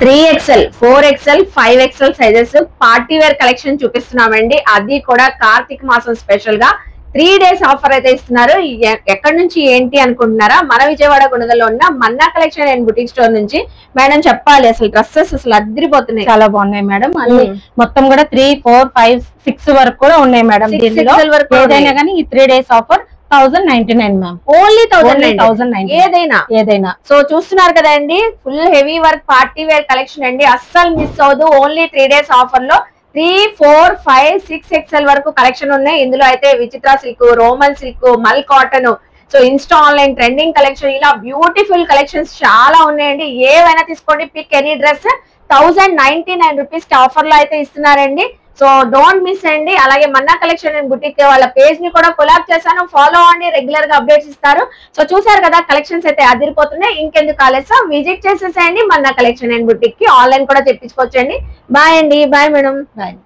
3XL 4XL 5XL sizes party wear collection చూపిస్తున్నామండి. అది కూడా కార్తీక మాసం స్పెషల్ గా 3 days ఆఫర్ అయితే ఇస్తున్నారు. ఎక్కడి నుంచి ఏంటి అనుకుంటున్నారా? మన విజయవాడ గుణదల్లో ఉన్న మన్నా కలెక్షన్ అండ్ బుటిక్ స్టోర్ నుంచి మేడం చెప్పాలి. అసలు డ్రెస్సెస్ అసలు అదిరిపోతున్నాయి, చాలా బాగున్నాయి మేడం. అన్ని మొత్తం కూడా 3, 4, 5, 6 వరకు కూడా ఉన్నాయి మేడం. ఏదైనా కానీ ఈ 3 days ఆఫర్ 1099 మ్యామ్. ఓన్లీ 1099 ఏదైనా. సో చూస్తున్నారు కదండి, full heavy work party wear collection అండి. అస్సలు మిస్ అవ్వదు. ఓన్లీ 3 days ఆఫర్ లో 3, 4, 5, 6XL వరకు కలెక్షన్ ఉన్నాయి. ఇందులో అయితే విచిత్ర సిల్క్, రోమన్ సిల్క్, మల్ cotton, so Insta online trending collection, ఇలా బ్యూటిఫుల్ కలెక్షన్స్ చాలా ఉన్నాయండి. ఏవైనా తీసుకోండి, పిక్ ఎనీ డ్రెస్ 1099 రూపీస్ కి ఆఫర్ లో అయితే ఇస్తున్నారండి. సో డోంట్ మిస్ అండి. అలాగే మన్నా కలెక్షన్ అండ్ బుటిక్ వాళ్ళ పేజ్ ని కూడా కొలాబ్ చేశాను, ఫాలో అవ్వండి, రెగ్యులర్ గా అప్డేట్స్ ఇస్తారు. సో చూసారు కదా, కలెక్షన్స్ అయితే అదిరిపోతున్నాయి. ఇంకెందుకు ఆలస్యం, విజిట్ చేసేసేయండి మన్నా కలెక్షన్ అండ్ బుటిక్ కి. ఆన్లైన్ కూడా తెప్పించుకోవచ్చండి. బాయ్ అండి. Bye madam. బాయ్.